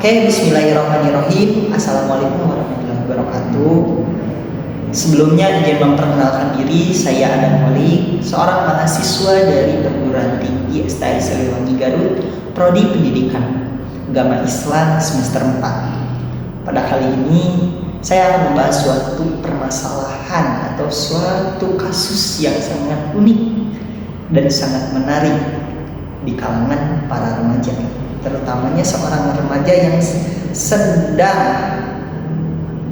Oke, bismillahirrahmanirrahim. Assalamualaikum warahmatullahi wabarakatuh. Sebelumnya izin memperkenalkan diri, saya Adam Wali, seorang mahasiswa dari Perguruan Tinggi STI Siliwangi Garut, Prodi Pendidikan Agama Islam semester 4. Pada kali ini saya akan membahas suatu permasalahan atau suatu kasus yang sangat unik dan sangat menarik di kalangan para remaja, terutamanya seorang remaja yang sedang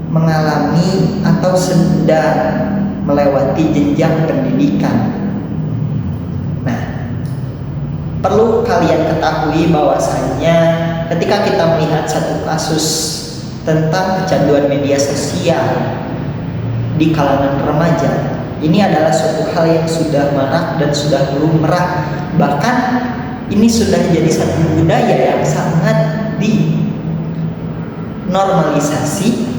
mengalami atau sedang melewati jenjang pendidikan. Nah, perlu kalian ketahui bahwasannya ketika kita melihat satu kasus tentang kecanduan media sosial di kalangan remaja, ini adalah suatu hal yang sudah marak dan sudah lumrah, bahkan ini sudah jadi satu budaya yang sangat dinormalisasi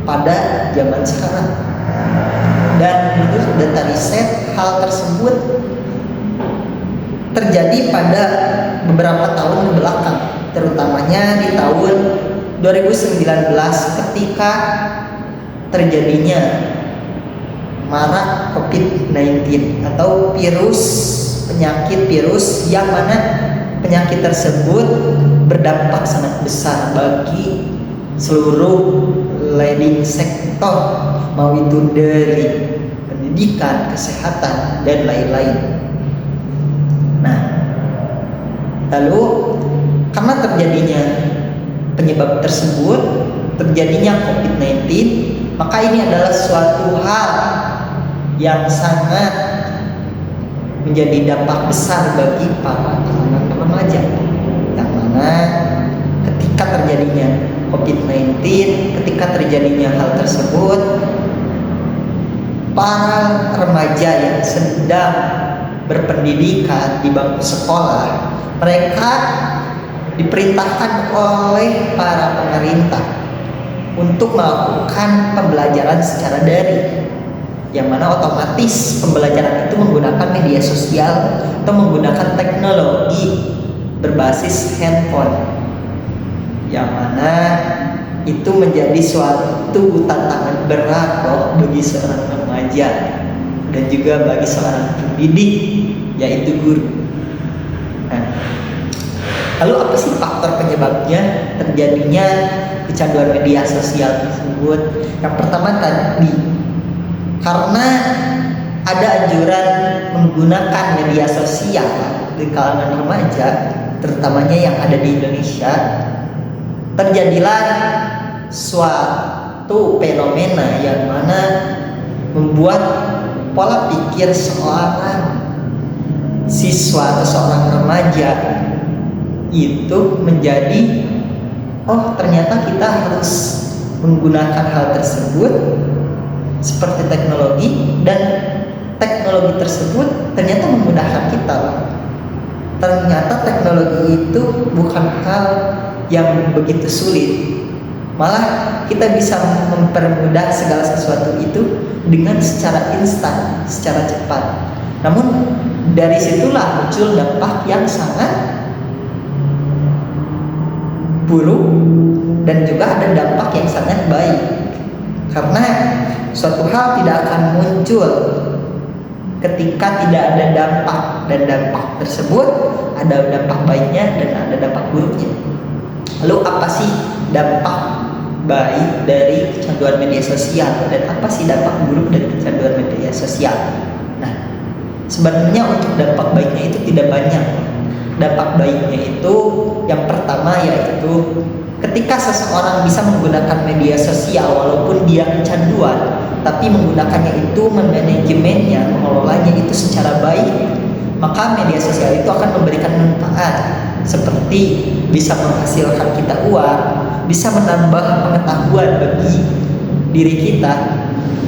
pada zaman sekarang. Dan menurut data riset, hal tersebut terjadi pada beberapa tahun ke belakang, terutamanya di tahun 2019 ketika terjadinya marak COVID-19 atau penyakit virus yang mana penyakit tersebut berdampak sangat besar bagi seluruh leading sektor, mau itu dari pendidikan, kesehatan, dan lain-lain. Nah, lalu karena terjadinya penyebab tersebut, terjadinya COVID-19, maka ini adalah suatu hal yang sangat menjadi dampak besar bagi para kalangan remaja, yang mana ketika terjadinya COVID-19, ketika terjadinya hal tersebut, para remaja yang sedang berpendidikan di bangku sekolah, mereka diperintahkan oleh para pemerintah untuk melakukan pembelajaran secara daring, yang mana otomatis pembelajaran itu menggunakan media sosial atau menggunakan teknologi berbasis handphone, yang mana itu menjadi suatu tantangan berat bagi seorang remaja dan juga bagi seorang pendidik, yaitu guru. Nah, lalu apa sih faktor penyebabnya terjadinya kecanduan media sosial tersebut? Yang pertama tadi, karena ada anjuran menggunakan media sosial di kalangan remaja, terutamanya yang ada di Indonesia, terjadilah suatu fenomena yang mana membuat pola pikir seorang siswa atau seorang remaja itu menjadi, oh ternyata kita harus menggunakan hal tersebut seperti teknologi, dan teknologi tersebut ternyata memudahkan kita. Ternyata teknologi itu bukan hal yang begitu sulit, malah kita bisa mempermudah segala sesuatu itu dengan secara instan, secara cepat. Namun dari situlah muncul dampak yang sangat buruk dan juga ada dampak yang sangat baik, karena suatu hal tidak akan muncul ketika tidak ada dampak, dan dampak tersebut ada dampak baiknya dan ada dampak buruknya. Lalu apa sih dampak baik dari kecanduan media sosial dan apa sih dampak buruk dari kecanduan media sosial? Nah, sebenarnya untuk dampak baiknya itu tidak banyak. Dampak baiknya itu yang pertama yaitu ketika seseorang bisa menggunakan media sosial walaupun dia kecanduan, tapi menggunakannya itu, memanajemennya, mengelolanya itu secara baik, maka media sosial itu akan memberikan manfaat seperti bisa menghasilkan kita uang, bisa menambah pengetahuan bagi diri kita,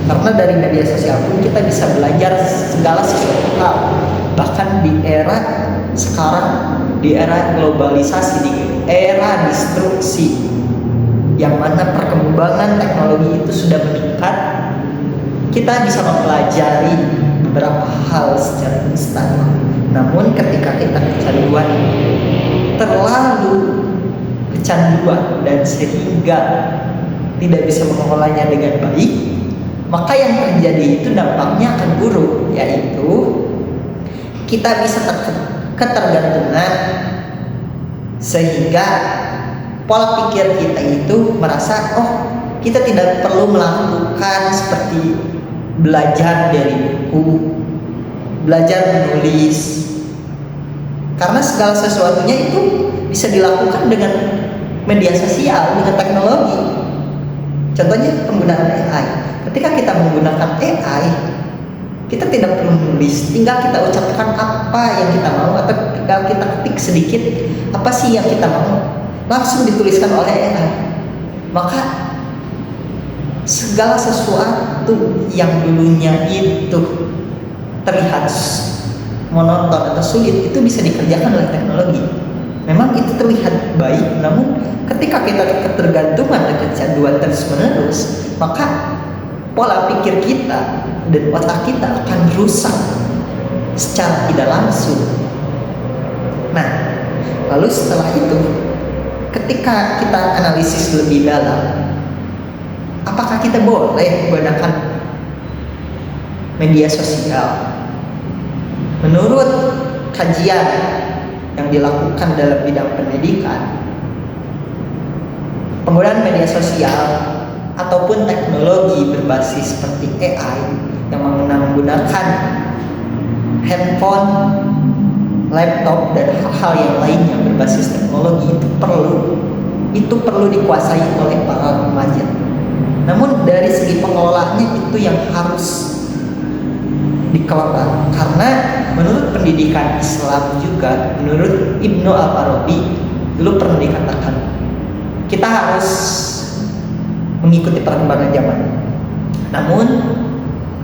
karena dari media sosial pun kita bisa belajar segala sesuatu hal. Bahkan di era sekarang, di era globalisasi, di era disrupsi, yang mana perkembangan teknologi itu sudah meningkat, kita bisa mempelajari beberapa hal secara instan. Namun ketika kita kecanduan terlalu kecanduan dan sehingga tidak bisa mengelolanya dengan baik, maka yang terjadi itu dampaknya akan buruk, yaitu kita bisa ketergantungan sehingga pola pikir kita itu merasa kita tidak perlu melakukan seperti belajar dari buku, belajar menulis, karena segala sesuatunya itu bisa dilakukan dengan media sosial, dengan teknologi. Contohnya penggunaan AI. Ketika kita menggunakan AI, kita tidak perlu menulis, tinggal kita ucapkan apa yang kita mau, atau tinggal kita ketik sedikit apa sih yang kita mau, langsung dituliskan oleh AI. Maka segala sesuatu yang dulunya itu terlihat monoton atau sulit, itu bisa dikerjakan oleh teknologi. Memang itu terlihat baik, namun ketika kita ketergantungan dan kecanduan terus menerus, maka pola pikir kita dan otak kita akan rusak secara tidak langsung. Nah, lalu setelah itu, ketika kita analisis lebih dalam, apakah kita boleh menggunakan media sosial? Menurut kajian yang dilakukan dalam bidang pendidikan, penggunaan media sosial ataupun teknologi berbasis seperti AI yang menggunakan handphone, laptop, dan hal-hal yang lainnya berbasis teknologi itu perlu dikuasai oleh para remaja. Namun dari segi pengelolaannya itu yang harus dikelola, karena menurut pendidikan Islam juga, menurut Ibnu Al-Farabi dulu pernah dikatakan, kita harus mengikuti perkembangan zaman. Namun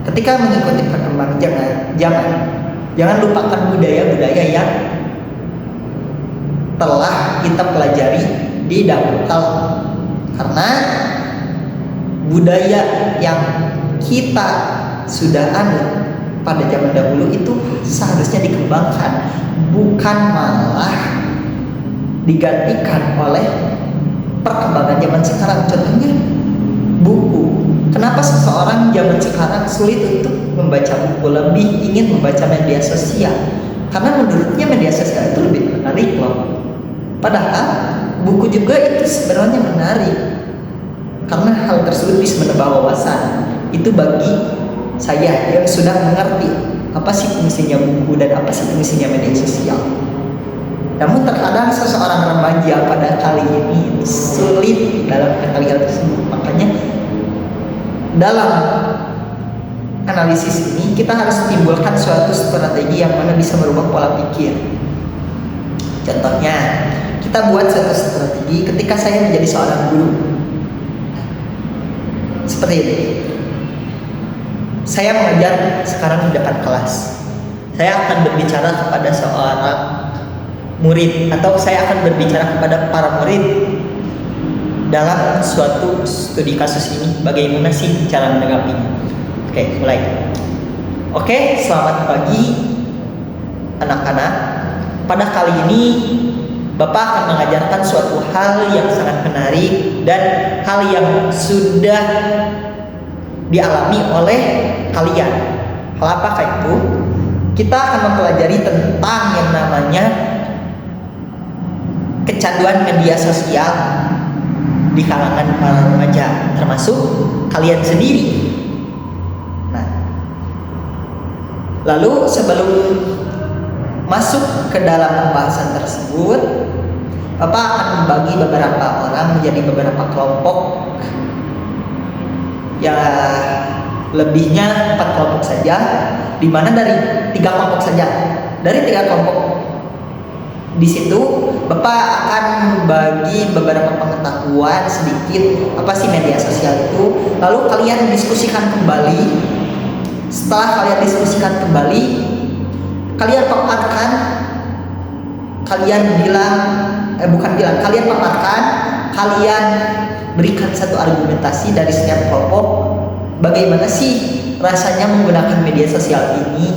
ketika mengikuti perkembangan zaman, jangan lupakan budaya-budaya yang telah kita pelajari di dahulu kala. Karena budaya yang kita sudah anut pada zaman dahulu itu seharusnya dikembangkan, bukan malah digantikan oleh perkembangan zaman sekarang. Contohnya buku. Kenapa seseorang zaman sekarang sulit untuk membaca buku, lebih ingin membaca media sosial? Karena menurutnya media sosial itu lebih menarik loh. Padahal buku juga itu sebenarnya menarik, karena hal tersebut bisa menambah wawasan. Itu bagi saya yang sudah mengerti apa sih fungsinya buku dan apa sih fungsinya media sosial. Namun terkadang seseorang remaja pada kali ini sulit dalam hal tersebut. Makanya dalam analisis ini kita harus timbulkan suatu strategi yang mana bisa merubah pola pikir. Contohnya, kita buat suatu strategi ketika saya menjadi seorang guru. Seperti ini. Saya mengajar sekarang di depan kelas. Saya akan berbicara kepada seorang murid, atau saya akan berbicara kepada para murid dalam suatu studi kasus ini. Bagaimana sih cara menanggapinya? Oke, mulai. Oke, selamat pagi anak-anak. Pada kali ini Bapak akan mengajarkan suatu hal yang sangat menarik dan hal yang sudah dialami oleh kalian. Hal apakah itu? Kita akan mempelajari tentang yang namanya kecanduan media sosial di kalangan para remaja, termasuk kalian sendiri. Nah, lalu sebelum masuk ke dalam pembahasan tersebut, Bapak akan membagi beberapa orang menjadi beberapa kelompok. Ya, lebihnya 4 kelompok saja, di mana dari 3 kelompok saja. Dari 3 kelompok di situ Bapak akan membagi beberapa pengetahuan sedikit apa sih media sosial itu, lalu kalian diskusikan kembali. Setelah kalian diskusikan kembali, kalian paparkan, kalian paparkan, kalian berikan satu argumentasi dari setiap kelompok. Bagaimana sih rasanya menggunakan media sosial ini?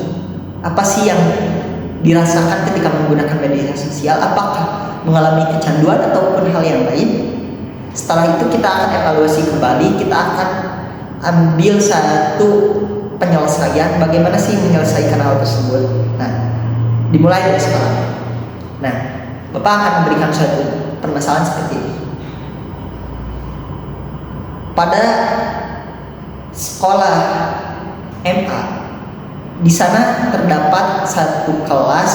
Apa sih yang dirasakan ketika menggunakan media sosial? Apakah mengalami kecanduan ataupun hal yang lain. Setelah itu kita akan evaluasi kembali, kita akan ambil satu penyelesaian, bagaimana sih menyelesaikan hal tersebut. Nah, dimulai dari sekarang. Nah, Bapak akan memberikan suatu permasalahan seperti ini. Pada sekolah MA, di sana terdapat satu kelas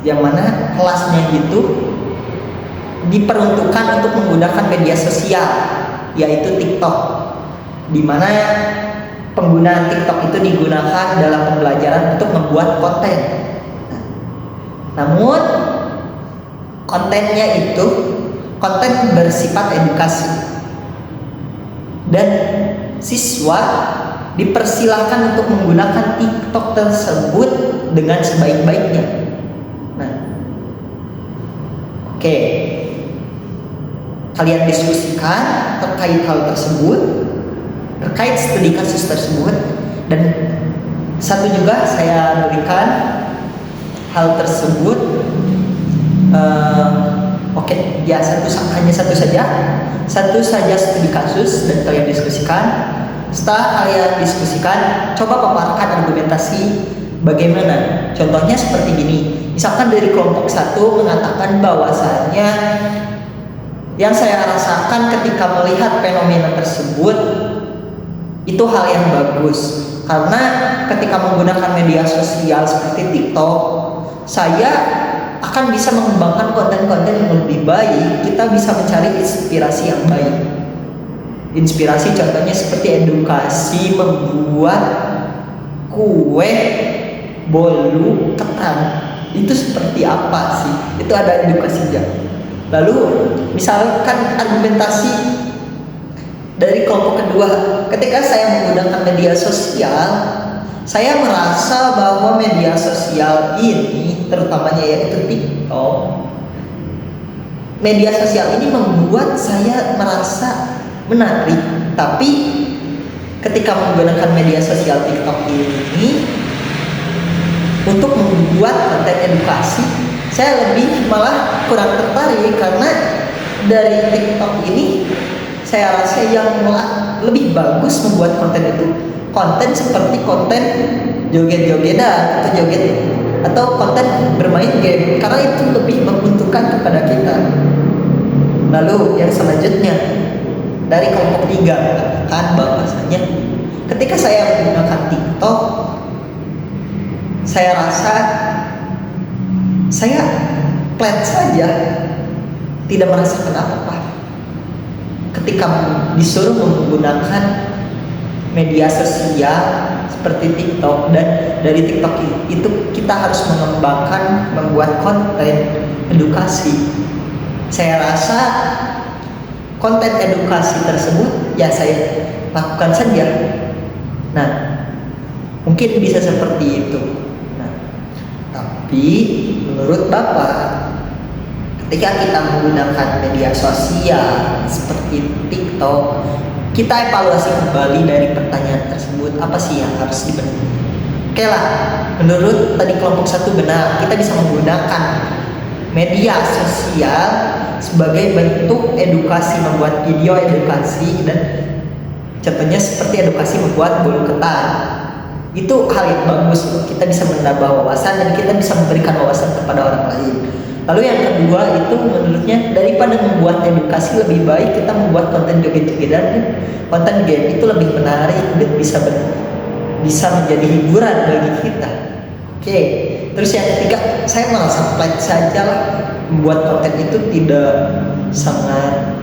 yang mana kelasnya itu diperuntukkan untuk menggunakan media sosial, yaitu TikTok, di mana penggunaan TikTok itu digunakan dalam pembelajaran untuk membuat konten. Namun kontennya itu konten bersifat edukasi, dan siswa dipersilahkan untuk menggunakan TikTok tersebut dengan sebaik-baiknya. Nah, oke, kalian diskusikan terkait hal tersebut, terkait studi kasus tersebut, dan satu juga saya berikan hal tersebut. Oke, ya hanya satu saja studi kasus, dan kalian diskusikan. Setelah kalian diskusikan, coba paparkan argumentasi bagaimana. Contohnya seperti gini. Misalkan dari kelompok 1 mengatakan bahwasannya yang saya rasakan ketika melihat fenomena tersebut itu hal yang bagus, karena ketika menggunakan media sosial seperti TikTok, saya akan bisa mengembangkan konten-konten yang lebih baik. Kita bisa mencari inspirasi yang baik. Inspirasi contohnya seperti edukasi membuat kue bolu ketan. Itu seperti apa sih? Itu ada edukasinya. Lalu misalkan argumentasi dari kelompok kedua, ketika saya menggunakan media sosial, saya merasa bahwa media sosial ini, terutamanya yaitu TikTok, media sosial ini membuat saya merasa menarik. Tapi ketika menggunakan media sosial TikTok ini untuk membuat konten edukasi, saya lebih malah kurang tertarik, karena dari TikTok ini saya rasa yang lebih bagus membuat konten itu konten seperti konten joget-jogetan atau joget, atau konten bermain game, karena itu lebih menguntungkan kepada kita. Lalu yang selanjutnya dari kelompok 3 mengatakan bahwasanya ketika saya menggunakan TikTok, saya rasa saya flat saja, tidak merasakan apa-apa. Ketika disuruh menggunakan media sosial seperti TikTok, dan dari TikTok itu kita harus mengembangkan, membuat konten edukasi. Saya rasa konten edukasi tersebut ya saya lakukan saja. Nah, mungkin bisa seperti itu. Nah, tapi menurut Bapak, ketika kita menggunakan media sosial seperti TikTok, kita evaluasi kembali dari pertanyaan tersebut, apa sih yang harus dibenahi. Oke lah, menurut tadi kelompok 1 benar, kita bisa menggunakan media sosial sebagai bentuk edukasi, membuat video edukasi, dan contohnya seperti edukasi membuat bolu ketan. Itu hal yang bagus, kita bisa menambah wawasan dan kita bisa memberikan wawasan kepada orang lain. Lalu yang kedua itu menurutnya, daripada membuat edukasi, lebih baik kita membuat konten joget-jogetan, konten game, itu lebih menarik dan bisa menjadi hiburan bagi kita. Oke, terus yang ketiga, saya merasa flat saja lah, membuat konten itu tidak sangat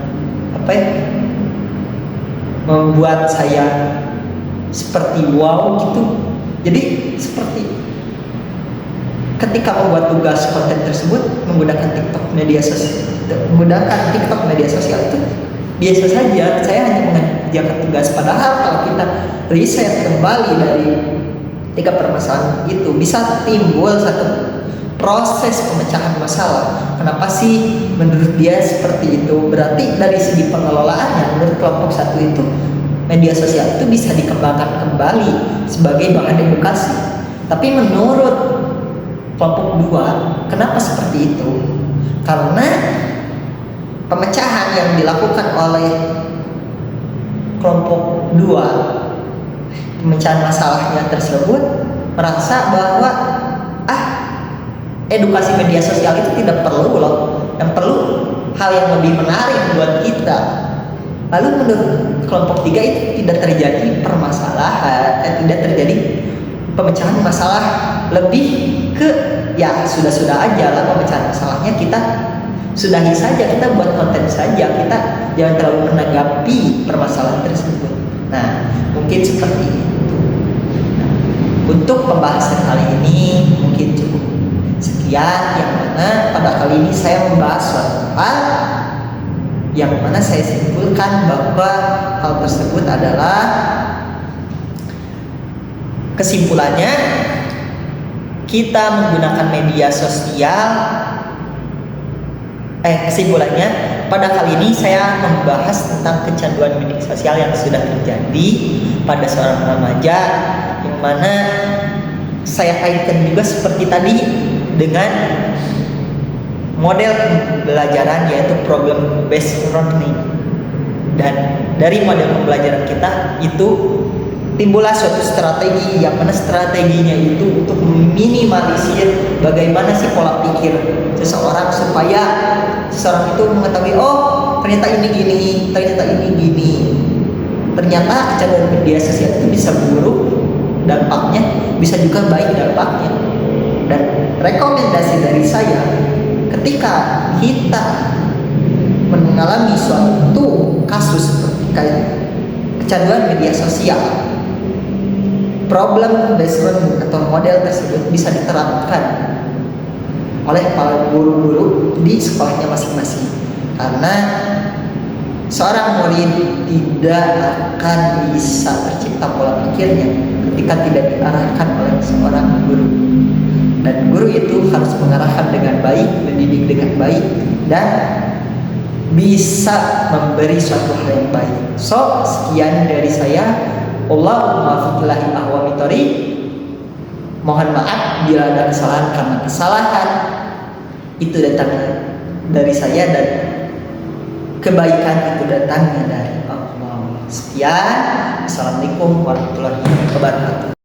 membuat saya seperti wow gitu. Jadi seperti ketika membuat tugas konten tersebut menggunakan TikTok media sosial itu biasa saja. Saya hanya mengerjakan tugas, padahal kalau kita riset kembali dari 3 permasalahan itu, bisa timbul satu proses pemecahan masalah. Kenapa sih menurut dia seperti itu? Berarti dari segi pengelolaannya, menurut kelompok 1 itu media sosial itu bisa dikembangkan kembali sebagai bahan edukasi. Tapi menurut kelompok 2, kenapa seperti itu? Karena pemecahan yang dilakukan oleh kelompok 2, pemecahan masalahnya tersebut merasa bahwa edukasi media sosial itu tidak perlu loh, yang perlu hal yang lebih menarik buat kita. Lalu menurut kelompok 3 itu tidak terjadi permasalahan, tidak terjadi pemecahan masalah, lebih ke ya sudah-sudah aja lah pemecahan masalahnya, kita sudahi saja, kita buat konten saja, kita jangan terlalu menanggapi permasalahan tersebut. Nah, mungkin seperti itu. Nah, untuk pembahasan kali ini mungkin cukup sekian, yang mana pada kali ini saya membahas suatu hal yang mana saya simpulkan bahwa hal tersebut adalah, kesimpulannya, kita menggunakan media sosial. Kesimpulannya pada kali ini saya membahas tentang kecanduan media sosial yang sudah terjadi pada seorang remaja, yang mana saya kaitkan juga seperti tadi dengan model pembelajaran, yaitu problem based learning. Dan dari model pembelajaran kita itu timbullah suatu strategi, yang mana strateginya itu untuk meminimalisir bagaimana sih pola pikir seseorang, supaya seseorang itu mengetahui, oh ternyata ini gini, ternyata ini gini. Ternyata kecanduan media sosial itu bisa buruk dampaknya, bisa juga baik dampaknya. Dan rekomendasi dari saya, ketika kita mengalami suatu kasus seperti kayak kecanduan media sosial, problem based learning atau model tersebut bisa diterapkan oleh para guru-guru di sekolahnya masing-masing. Karena seorang murid tidak akan bisa tercipta pola pikirnya ketika tidak diarahkan oleh seorang guru. Dan guru itu harus mengarahkan dengan baik, mendidik dengan baik, dan bisa memberi suatu hal yang baik. So, sekian dari saya. Allahumma fiqillahi ahwa mitori. Mohon maaf bila ada kesalahan, karena kesalahan itu datangnya dari saya dan kebaikan itu datangnya dari Allah. Sekian. Assalamualaikum warahmatullahi wabarakatuh.